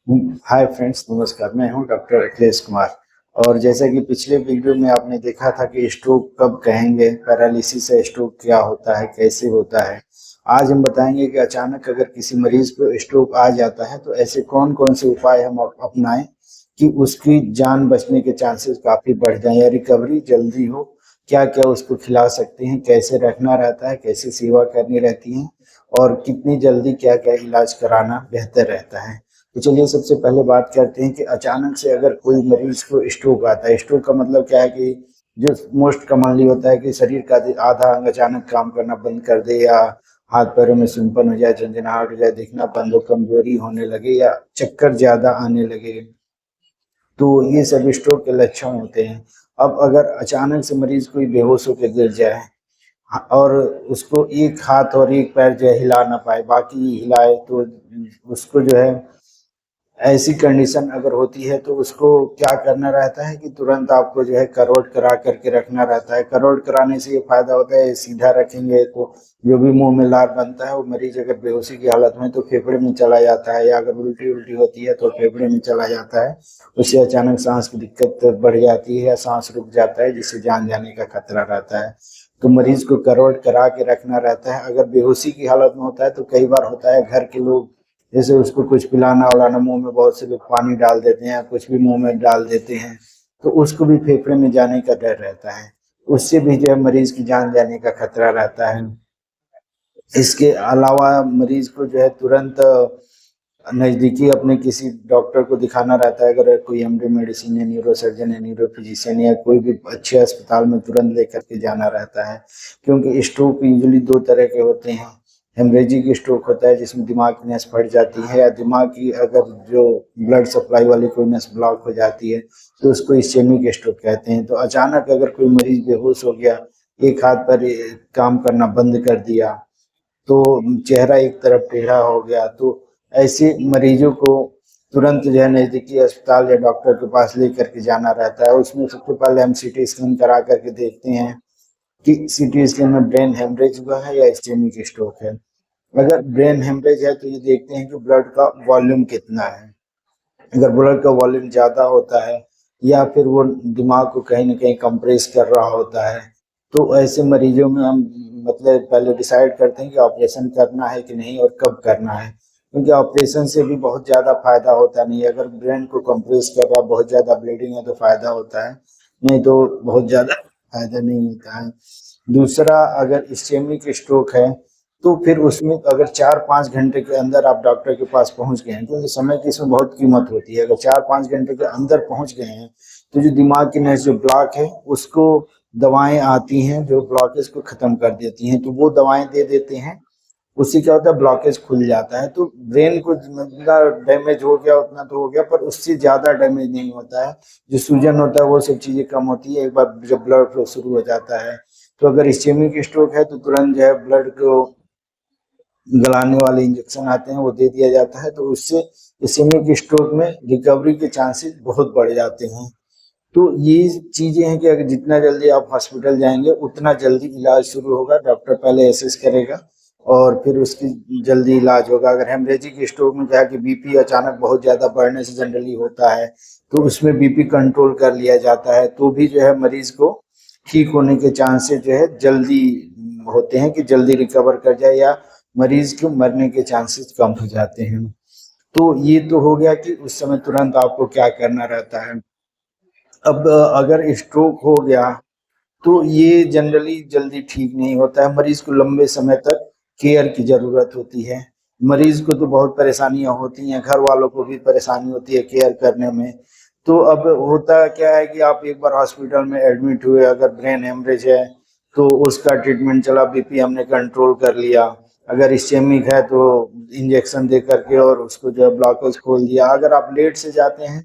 Hi friends, नमस्कार। मैं हूं डॉक्टर अखिलेश कुमार। और जैसा कि पिछले वीडियो में आपने देखा था कि स्ट्रोक कब कहेंगे, पैरालिसिस से स्ट्रोक क्या होता है, कैसे होता है। आज हम बताएंगे कि अचानक अगर किसी मरीज को स्ट्रोक आ जाता है तो ऐसे कौन कौन से उपाय हम अपनाएं कि उसकी जान बचने के चांसेस काफी बढ़ जाएं या रिकवरी जल्दी हो। क्या क्या उसको खिला सकते हैं, कैसे रखना रहता है, कैसे सेवा करनी रहती है और कितनी जल्दी क्या क्या इलाज कराना बेहतर रहता है। तो चलिए सबसे पहले बात करते हैं कि अचानक से अगर कोई मरीज को स्ट्रोक आता है। स्ट्रोक का मतलब क्या है कि जो मोस्ट कॉमनली होता है कि शरीर का आधा अंग अचानक काम करना बंद कर दे, या हाथ पैरों में सूंपन हो जाए, झंझनाहट हो जाए, दिखना बंद हो, कमजोरी होने लगे या चक्कर ज्यादा आने लगे। तो ये सब स्ट्रोक के लक्षण होते हैं। अब अगर अचानक से मरीज कोई बेहोश होकर गिर जाए और उसको एक हाथ और एक पैर जो है हिला ना पाए, बाकी हिलाए, तो उसको जो है ऐसी कंडीशन अगर होती है तो उसको क्या करना रहता है कि तुरंत आपको जो है करवट करा करके रखना रहता है। करवट कराने से ये फायदा होता है, सीधा रखेंगे तो जो भी मुंह में लार बनता है वो मरीज अगर बेहोशी की हालत में तो फेफड़े में चला जाता है, या अगर उल्टी उल्टी होती है तो फेफड़े में चला जाता है। उससे अचानक सांस की दिक्कत बढ़ जाती है या सांस रुक जाता है, जिससे जान जाने का खतरा रहता है। तो मरीज को करवट करा के रखना रहता है। अगर बेहोशी की हालत में होता है तो कई बार होता है घर के लोग जैसे उसको कुछ पिलाना उलाना, मुंह में बहुत से लोग पानी डाल देते हैं, कुछ भी मुंह में डाल देते हैं, तो उसको भी फेफड़े में जाने का डर रहता है। उससे भी जो है मरीज की जान जाने का खतरा रहता है। इसके अलावा मरीज को जो है तुरंत नज़दीकी अपने किसी डॉक्टर को दिखाना रहता है। अगर कोई एमडी मेडिसिन है, न्यूरो सर्जन है, न्यूरो फिजिशियन या कोई भी अच्छे अस्पताल में तुरंत लेकर के जाना रहता है। क्योंकि स्ट्रोक यूजुअली दो तरह के होते हैं। हेमरेजिक स्ट्रोक होता है जिसमें दिमाग की नस फट जाती है, या दिमाग की अगर जो ब्लड सप्लाई वाली कोई नस ब्लॉक हो जाती है तो उसको इस्चेमिक स्ट्रोक कहते हैं। तो अचानक अगर कोई मरीज बेहोश हो गया, एक हाथ पर काम करना बंद कर दिया, तो चेहरा एक तरफ टेढ़ा हो गया, तो ऐसे मरीजों को तुरंत जो है नज़दीकी अस्पताल या डॉक्टर के पास लेकर के जाना रहता है। उसमें सबसे पहले हम सीटी स्कैन करा करके देखते हैं कि सीटी स्कैन में ब्रेन हेमरेज हुआ है या इस्चेमिक स्ट्रोक है। अगर ब्रेन हेमरेज है तो ये देखते हैं कि ब्लड का वॉल्यूम कितना है। अगर ब्लड का वॉल्यूम ज़्यादा होता है या फिर वो दिमाग को कहीं ना कहीं कंप्रेस कर रहा होता है, तो ऐसे मरीजों में हम मतलब पहले डिसाइड करते हैं कि ऑपरेशन करना है कि नहीं और कब करना है। क्योंकि ऑपरेशन से भी बहुत ज़्यादा फायदा होता नहीं है। अगर ब्रेन को कंप्रेस कर रहा, बहुत ज़्यादा ब्लीडिंग है तो फायदा होता है, नहीं तो बहुत ज़्यादा फायदा नहीं होता है। दूसरा, अगर इस्चेमिक स्ट्रोक है तो फिर उसमें अगर 4-5 घंटे के अंदर आप डॉक्टर के पास पहुंच गए हैं, क्योंकि समय की इसमें बहुत कीमत होती है। अगर 4-5 घंटे के अंदर पहुंच गए हैं तो जो दिमाग की नस जो ब्लॉक है उसको दवाएं आती हैं जो ब्लॉकेज को खत्म कर देती हैं, तो वो दवाएं दे देते हैं। उससे क्या होता है, ब्लॉकेज खुल जाता है। तो ब्रेन को जितना डैमेज हो गया उतना तो हो गया, पर उससे ज्यादा डैमेज नहीं होता है। जो सूजन होता है वो सब चीजें कम होती है एक बार जब ब्लड फ्लो शुरू हो जाता है। तो अगर इस्चेमिक स्ट्रोक है तो तुरंत जो है ब्लड को गलाने वाले इंजेक्शन आते हैं वो दे दिया जाता है, तो उससे इस्चेमिक स्ट्रोक में रिकवरी के चांसेस बहुत बढ़ जाते हैं। तो ये चीजें हैं कि अगर जितना जल्दी आप हॉस्पिटल जाएंगे उतना जल्दी इलाज शुरू होगा। डॉक्टर पहले एसेस करेगा और फिर उसकी जल्दी इलाज होगा। अगर हेमरेजिक स्ट्रोक में क्या है कि बीपी अचानक बहुत ज्यादा बढ़ने से जनरली होता है, तो उसमें बीपी कंट्रोल कर लिया जाता है, तो भी जो है मरीज को ठीक होने के चांसेस जो है जल्दी होते हैं कि जल्दी रिकवर कर जाए, या मरीज के मरने के चांसेस कम हो जाते हैं। तो ये तो हो गया कि उस समय तुरंत आपको क्या करना रहता है। अब अगर स्ट्रोक हो गया तो ये जनरली जल्दी ठीक नहीं होता है। मरीज को लंबे समय तक केयर की जरूरत होती है। मरीज को तो बहुत परेशानियां होती हैं, घर वालों को भी परेशानी होती है केयर करने में। तो अब होता क्या है कि आप एक बार हॉस्पिटल में एडमिट हुए, अगर ब्रेन हेमरेज है तो उसका ट्रीटमेंट चला, बीपी हमने कंट्रोल कर लिया। अगर इस्चेमिक है तो इंजेक्शन दे करके और उसको जो है ब्लॉकेज खोल दिया। अगर आप लेट से जाते हैं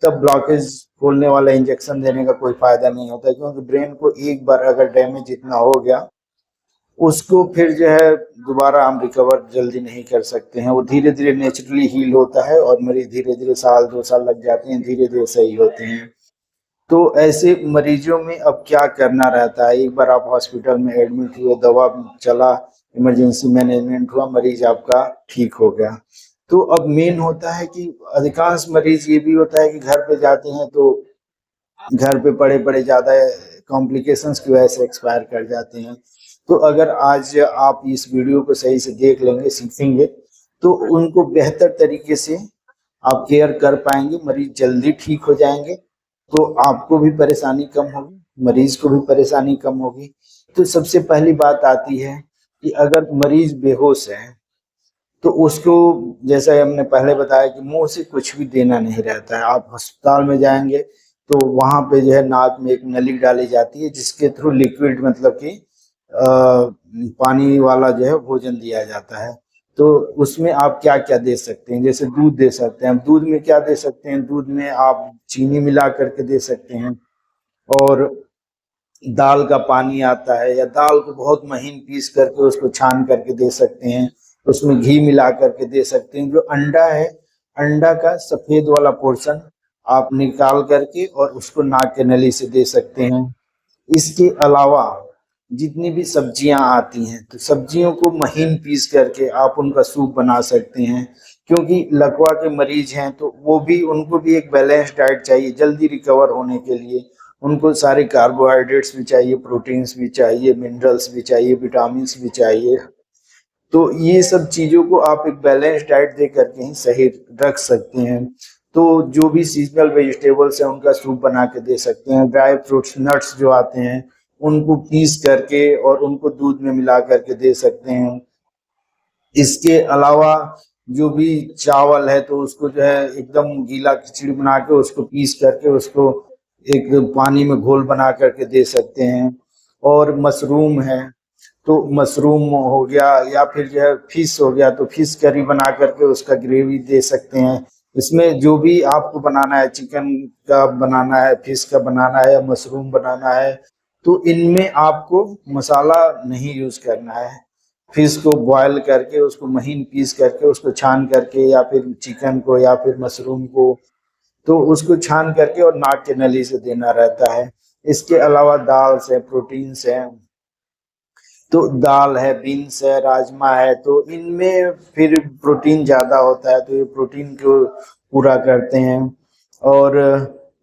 तब ब्लॉकेज खोलने वाला इंजेक्शन देने का कोई फायदा नहीं होता, क्योंकि ब्रेन को एक बार अगर डैमेज इतना हो गया उसको फिर जो है दोबारा हम रिकवर जल्दी नहीं कर सकते हैं। वो धीरे धीरे नेचुरली हील होता है और मरीज धीरे धीरे 1-2 साल लग जाते हैं, धीरे धीरे सही होते हैं। तो ऐसे मरीजों में अब क्या करना रहता है, एक बार आप हॉस्पिटल में एडमिट हुए, दवा चला, इमरजेंसी मैनेजमेंट हुआ, मरीज आपका ठीक हो गया, तो अब मेन होता है कि अधिकांश मरीज ये भी होता है कि घर पे जाते हैं तो घर पे पड़े पड़े ज्यादा कॉम्प्लिकेशंस की वजह से एक्सपायर कर जाते हैं। तो अगर आज आप इस वीडियो को सही से देख लेंगे, सीखेंगे, तो उनको बेहतर तरीके से आप केयर कर पाएंगे, मरीज जल्दी ठीक हो जाएंगे, तो आपको भी परेशानी कम होगी, मरीज को भी परेशानी कम होगी। तो सबसे पहली बात आती है कि अगर मरीज बेहोश है तो उसको, जैसा हमने पहले बताया कि मुंह से कुछ भी देना नहीं रहता है। आप अस्पताल में जाएंगे तो वहां पे जो है नाक में एक नली डाली जाती है जिसके थ्रू लिक्विड, मतलब कि पानी वाला जो है भोजन दिया जाता है। तो उसमें आप क्या क्या दे सकते हैं, जैसे दूध दे सकते हैं। दूध में क्या दे सकते हैं, दूध में आप चीनी मिला करके दे सकते हैं, और दाल का पानी आता है, या दाल को बहुत महीन पीस करके उसको छान करके दे सकते हैं, उसमें घी मिला करके दे सकते हैं। जो अंडा है, अंडा का सफेद वाला पोर्शन आप निकाल करके और उसको नाक के नली से दे सकते हैं। इसके अलावा जितनी भी सब्जियां आती हैं तो सब्जियों को महीन पीस करके आप उनका सूप बना सकते हैं, क्योंकि लकवा के मरीज हैं तो वो भी, उनको भी एक बैलेंस डाइट चाहिए जल्दी रिकवर होने के लिए। उनको सारे कार्बोहाइड्रेट्स भी चाहिए, प्रोटीन्स भी चाहिए, मिनरल्स भी चाहिए, विटामिन भी चाहिए। तो ये सब चीजों को आप एक बैलेंस डाइट दे करके ही सही रख सकते हैं। तो जो भी सीजनल वेजिटेबल्स हैं उनका सूप बना के दे सकते हैं। ड्राई फ्रूट्स, नट्स जो आते हैं उनको पीस करके और उनको दूध में मिला करके दे सकते हैं। इसके अलावा जो भी चावल है तो उसको जो है एकदम गीला खिचड़ी बना के उसको पीस करके उसको एक पानी में घोल बना करके दे सकते हैं। और मशरूम है तो मशरूम हो गया, या फिर जो है फिश हो गया तो फिश करी बना करके उसका ग्रेवी दे सकते हैं। इसमें जो भी आपको बनाना है, चिकन का बनाना है, फिश का बनाना है, या मशरूम बनाना है, तो इनमें आपको मसाला नहीं यूज करना है। फिश को बॉयल करके उसको महीन पीस करके उसको छान करके, या फिर चिकन को या फिर मशरूम को, तो उसको छान करके और नाक के नली से देना रहता है। इसके अलावा दाल से प्रोटीन्स है, तो दाल है, बीन्स है, राजमा है, तो इनमें फिर प्रोटीन ज्यादा होता है, तो ये प्रोटीन को पूरा करते हैं। और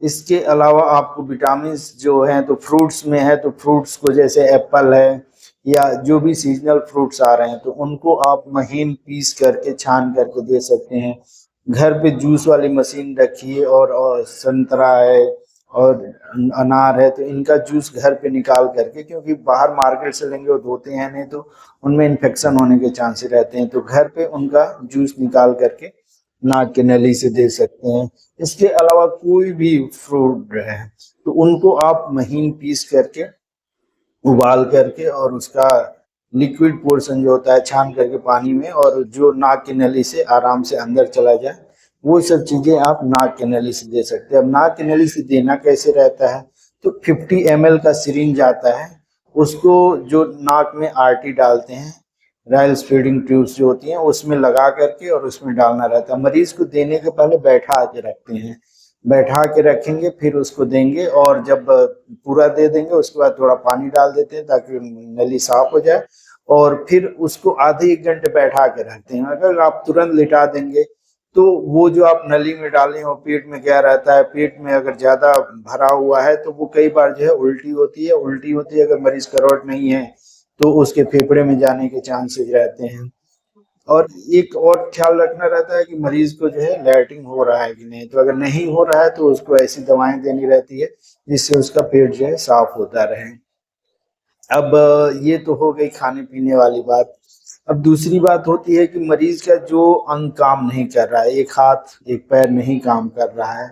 इसके अलावा आपको विटामिन जो हैं तो फ्रूट्स में है, तो फ्रूट्स को जैसे एप्पल है या जो भी सीजनल फ्रूट्स आ रहे हैं तो उनको आप महीन पीस करके छान करके दे सकते हैं। घर पे जूस वाली मशीन रखिए, और संतरा है और अनार है तो इनका जूस घर पे निकाल करके, क्योंकि बाहर मार्केट से लेंगे वो धोते हैं नहीं तो उनमें इन्फेक्शन होने के चांसेस रहते हैं, तो घर पे उनका जूस निकाल करके नाक के नली से दे सकते हैं। इसके अलावा कोई भी फ्रूट है तो उनको आप महीन पीस करके उबाल करके और उसका लिक्विड पोर्शन जो होता है छान करके पानी में, और जो नाक की नली से आराम से अंदर चला जाए, वो सब चीजें आप नाक की नली से दे सकते हैं। अब नाक की नली से देना कैसे रहता है, तो 50 ml का सिरिंज आता है, उसको जो नाक में आरटी डालते हैं, राइल्स फीडिंग ट्यूब्स जो होती हैं, उसमें लगा करके और उसमें डालना रहता है। मरीज को देने के पहले बैठा के रखते हैं, बैठा के रखेंगे फिर उसको देंगे, और जब पूरा दे देंगे उसके बाद थोड़ा पानी डाल देते हैं ताकि नली साफ हो जाए, और फिर उसको आधे एक घंटे बैठा के रखते हैं। अगर आप तुरंत लिटा देंगे तो वो जो आप नली में डाले हो पेट में क्या रहता है, पेट में अगर ज्यादा भरा हुआ है तो वो कई बार जो है उल्टी होती है। उल्टी होती है, अगर मरीज करवट नहीं है तो उसके फेफड़े में जाने के चांसेस रहते हैं। और एक और ख्याल रखना रहता है कि मरीज को जो है लैट्रिन हो रहा है कि नहीं, तो अगर नहीं हो रहा है तो उसको ऐसी दवाएं देनी रहती है जिससे उसका पेट जो है साफ होता रहे। अब ये तो हो गई खाने पीने वाली बात। अब दूसरी बात होती है कि मरीज का जो अंग काम नहीं कर रहा है, एक हाथ एक पैर नहीं काम कर रहा है,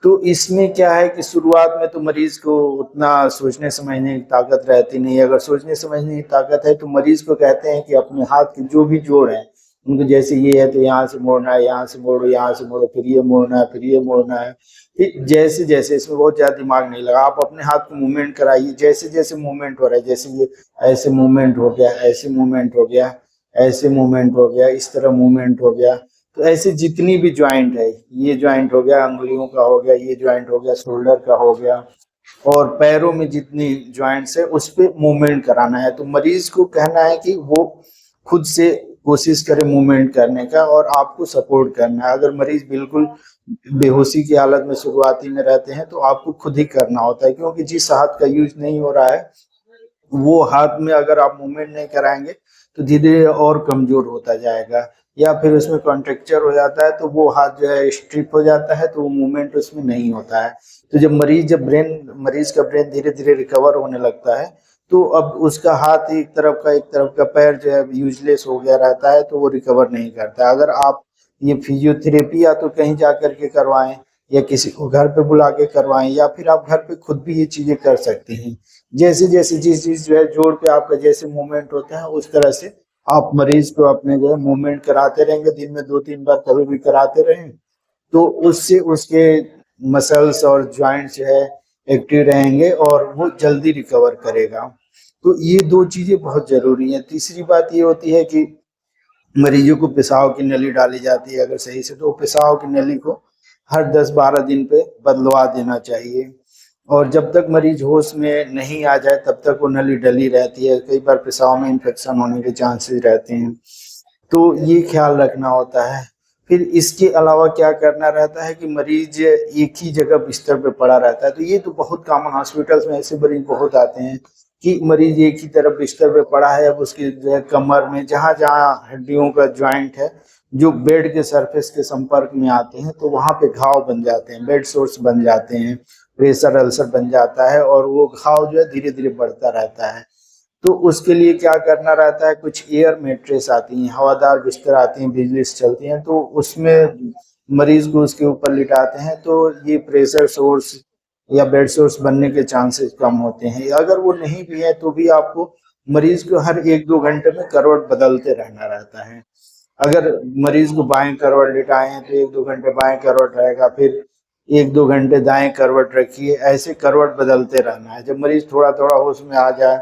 तो इसमें क्या है कि शुरुआत में तो मरीज को उतना सोचने समझने की ताकत रहती नहीं है। अगर सोचने समझने की ताकत है तो मरीज को कहते हैं कि अपने हाथ के जो भी जोड़ हैं उनको, जैसे ये है तो यहाँ से मोड़ना है, यहाँ से मोड़ो, यहाँ से मोड़ो, फिर ये मोड़ना है, फिर ये मोड़ना है, फिर जैसे जैसे, इसमें बहुत ज्यादा दिमाग नहीं लगा, आप अपने हाथ को मूवमेंट कराइए, जैसे जैसे मूवमेंट हो रहा है, जैसे ये ऐसे मूवमेंट हो गया, ऐसे मूवमेंट हो गया, ऐसे मूवमेंट हो गया, इस तरह मूवमेंट हो गया, तो ऐसे जितनी भी ज्वाइंट है, ये ज्वाइंट हो गया, अंगुलियों का हो गया, ये ज्वाइंट हो गया, शोल्डर का हो गया, और पैरों में जितनी ज्वाइंट्स है उस पे मूवमेंट कराना है। तो मरीज को कहना है कि वो खुद से कोशिश करें मूवमेंट करने का और आपको सपोर्ट करना है। अगर मरीज बिल्कुल बेहोशी की हालत में शुरुआती में रहते हैं तो आपको खुद ही करना होता है, क्योंकि जिस हाथ का यूज नहीं हो रहा है वो हाथ में अगर आप मूवमेंट नहीं कराएंगे तो धीरे धीरे और कमजोर होता जाएगा, या फिर उसमें कॉन्ट्रेक्चर हो जाता है तो वो हाथ जो है स्ट्रिप हो जाता है, तो वो मूवमेंट उसमें नहीं होता है। तो जब मरीज का ब्रेन धीरे धीरे रिकवर होने लगता है तो अब उसका हाथ एक तरफ का पैर जो है यूजलेस हो गया रहता है, तो वो रिकवर नहीं करता। अगर आप ये फिजियोथेरेपी या तो कहीं जा करके करवाएं या किसी को घर पे बुला के करवाएं, या फिर आप घर पे खुद भी ये चीजें कर सकती हैं। जैसे जैसे जिस चीज जो है जोड़ पे आपका जैसे मूवमेंट होता है उस तरह से आप मरीज को अपने जो है मूवमेंट कराते रहेंगे, दिन में 2-3 बार कभी भी कराते रहें, तो उससे उसके मसल्स और जॉइंट जो है एक्टिव रहेंगे और वो जल्दी रिकवर करेगा। तो ये 2 चीजें बहुत जरूरी हैं। तीसरी बात ये होती है कि मरीजों को पेशाब की नली डाली जाती है अगर सही से, तो पेशाब की नली को हर 10-12 दिन पे बदलवा देना चाहिए, और जब तक मरीज होश में नहीं आ जाए तब तक वो नली डली रहती है। कई बार पेशाब में इन्फेक्शन होने के चांसेस रहते हैं, तो ये ख्याल रखना होता है। फिर इसके अलावा क्या करना रहता है कि मरीज एक ही जगह बिस्तर पे पड़ा रहता है, तो ये तो बहुत कॉमन, हॉस्पिटल्स में ऐसे मरीज बहुत आते हैं कि मरीज एक ही तरफ बिस्तर पे पड़ा है, अब उसके जो है कमर में जहाँ जहाँ हड्डियों का ज्वाइंट है जो बेड के सरफेस के संपर्क में आते हैं तो वहां पे घाव बन जाते हैं, बेड सोर्स बन जाते हैं, प्रेशर अल्सर बन जाता है और वो घाव जो है धीरे धीरे बढ़ता रहता है। तो उसके लिए क्या करना रहता है, कुछ एयर मैट्रेस आती हैं, हवादार बिस्तर आती हैं, बिजली से चलती हैं, तो उसमें मरीज को उसके ऊपर लिटाते हैं तो ये प्रेशर सोर्स या बेड सोर्स बनने के चांसेस कम होते हैं। अगर वो नहीं भी है तो भी आपको मरीज को हर 1-2 घंटे में करवट बदलते रहना रहता है। अगर मरीज को बाएं करवट लिटाए हैं तो 1-2 घंटे बाएं करवट रहेगा, फिर 1-2 घंटे दाएं करवट रखिए, ऐसे करवट बदलते रहना है। जब मरीज थोड़ा थोड़ा होश में आ जाए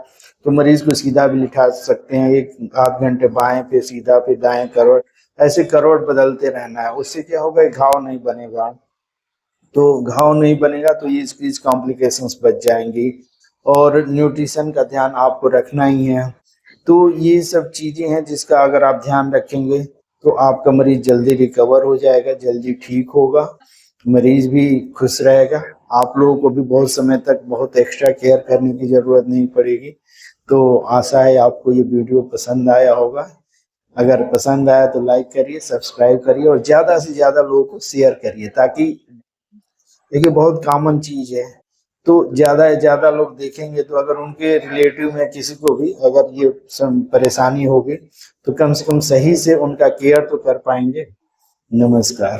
तो मरीज को सीधा भी लिटा सकते हैं, 1-आध घंटे बाएं फिर सीधा फिर दाएं करवट, ऐसे करवट बदलते रहना है। उससे क्या होगा, घाव नहीं बनेगा, तो घाव नहीं बनेगा तो ये इसकी कॉम्प्लिकेशंस बच जाएंगी। और न्यूट्रिशन का ध्यान आपको रखना ही है। तो ये सब चीजें हैं जिसका अगर आप ध्यान रखेंगे तो आपका मरीज जल्दी रिकवर हो जाएगा, जल्दी ठीक होगा, मरीज भी खुश रहेगा, आप लोगों को भी बहुत समय तक बहुत एक्स्ट्रा केयर करने की जरूरत नहीं पड़ेगी। तो आशा है आपको ये वीडियो पसंद आया होगा। अगर पसंद आया तो लाइक करिए, सब्सक्राइब करिए और ज्यादा से ज्यादा लोगों को शेयर करिए, ताकि देखिए बहुत कॉमन चीज है, तो ज्यादा से ज्यादा लोग देखेंगे तो अगर उनके रिलेटिव में किसी को भी अगर ये परेशानी होगी तो कम से कम सही से उनका केयर तो कर पाएंगे। नमस्कार।